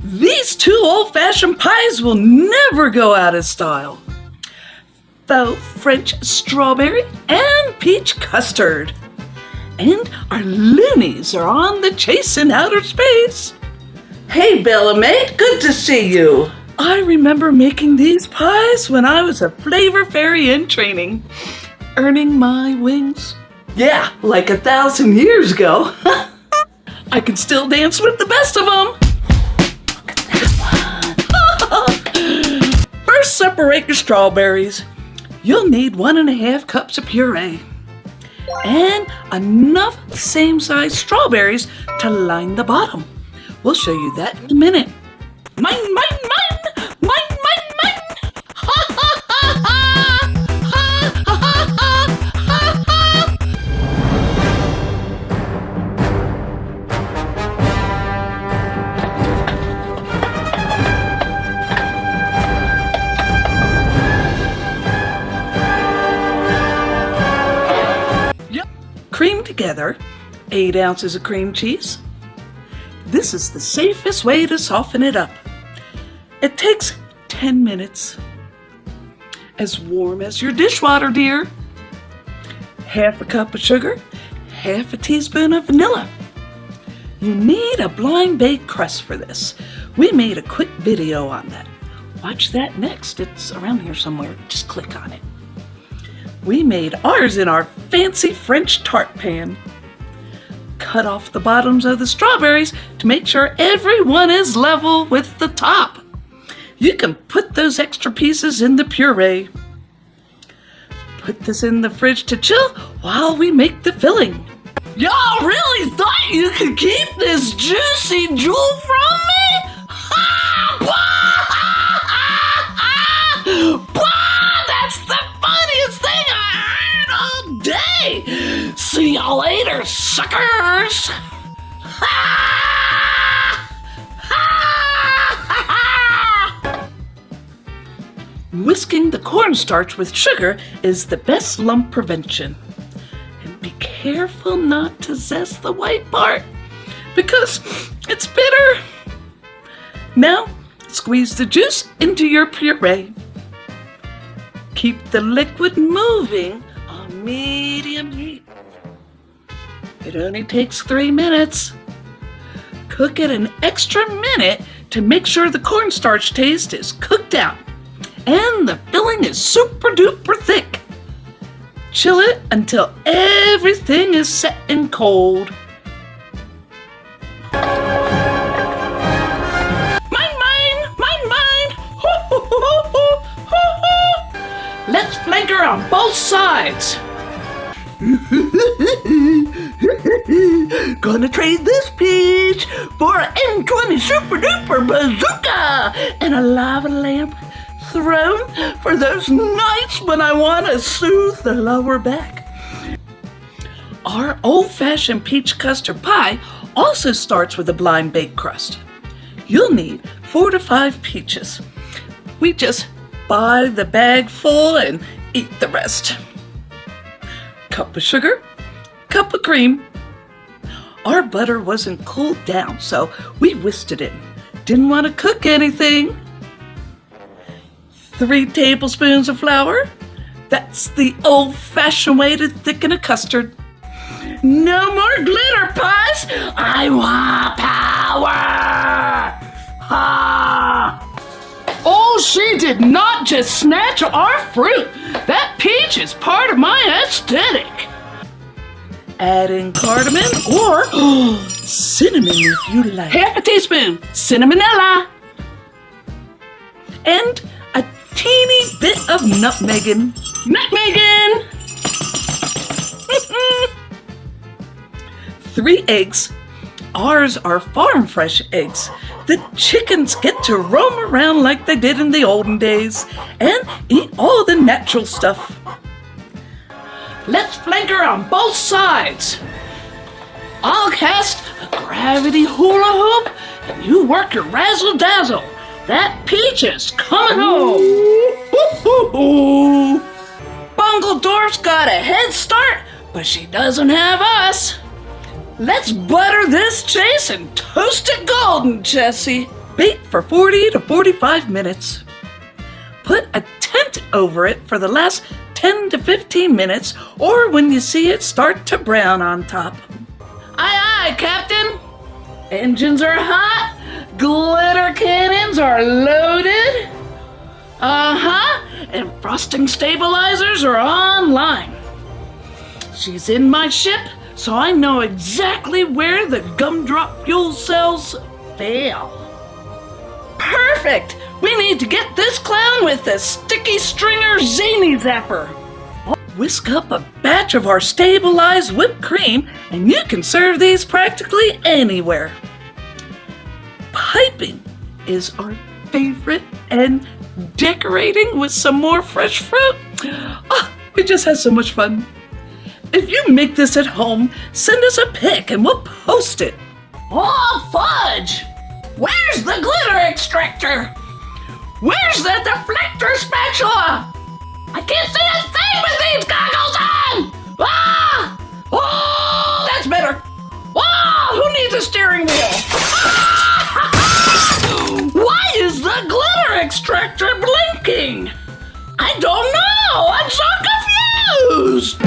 These two old-fashioned pies will never go out of style. Faux French strawberry and peach custard. And our loonies are on the chase in outer space. Hey, Bella Mae, good to see you. I remember making these pies when I was a flavor fairy in training, earning my wings. Yeah, like 1,000 years ago. I can still dance with the best of them. Look at that one. First, separate your strawberries. You'll need 1.5 cups of puree and enough same-size strawberries to line the bottom. We'll show you that in a minute. Mine, mine, mine, mine, mine, mine. Ha, ha, ha, ha. Ha, ha, ha, ha, ha. Yep. Cream together 8 ounces of cream cheese. This is the safest way to soften it up. It takes 10 minutes. As warm as your dishwater, dear. 1/2 cup of sugar, 1/2 teaspoon of vanilla. You need a blind bake crust for this. We made a quick video on that. Watch that next. It's around here somewhere. Just click on it. We made ours in our fancy French tart pan. Cut off the bottoms of the strawberries to make sure everyone is level with the top. You can put those extra pieces in the puree. Put this in the fridge to chill while we make the filling. Y'all really thought you could keep this juicy jewel from me? Ha! Bah! That's the funniest thing I heard all day. See y'all later, suckers! Whisking the cornstarch with sugar is the best lump prevention. And be careful not to zest the white part, because it's bitter. Now, squeeze the juice into your puree. Keep the liquid moving on medium heat. It only takes 3 minutes. Cook it an extra minute to make sure the cornstarch taste is cooked out and the filling is super duper thick. Chill it until everything is set and cold. Mine, mine, mine, mine. Let's flank her on both sides. Gonna trade this peach for an M20 super duper bazooka and a lava lamp throne for those nights when I want to soothe the lower back. Our old-fashioned peach custard pie also starts with a blind bake crust. You'll need 4 to 5 peaches. We just buy the bag full and eat the rest. Cup of sugar, cup of cream. Our butter wasn't cooled down, so we whisked it in. Didn't want to cook anything. 3 tablespoons of flour. That's the old-fashioned way to thicken a custard. No more glitter pies. I want power. Ha! Oh, she did not just snatch our fruit. That peach is part of my aesthetic. Add in cardamom or cinnamon if you like. 1/2 teaspoon cinnamonella. And a teeny bit of nutmeggin. Nutmeggin! 3 eggs. Ours are farm fresh eggs. The chickens get to roam around like they did in the olden days and eat all the natural stuff. Let's flank her on both sides. I'll cast a gravity hula hoop and you work your razzle dazzle. That peach is coming home. Bungledorf's got a head start, but she doesn't have us. Let's butter this chase and toast it golden, Jessie. Bake for 40 to 45 minutes. Put a tent over it for the last 10 to 15 minutes, or when you see it start to brown on top. Aye, aye, Captain! Engines are hot, glitter cannons are loaded. And frosting stabilizers are online. She's in my ship, so I know exactly where the gumdrop fuel cells fail. Perfect! We need to get this clown with the sticky stringer zany zapper. Whisk up a batch of our stabilized whipped cream, and you can serve these practically anywhere. Piping is our favorite, and decorating with some more fresh fruit. We just had so much fun. If you make this at home, send us a pic and we'll post it. Oh, fudge! Where's the glitter extractor? Where's the deflector spatula? I can't see a thing with these goggles on! Ah! Oh, that's better. Oh, who needs a steering wheel? Why is the glitter extractor blinking? I don't know. I'm so confused.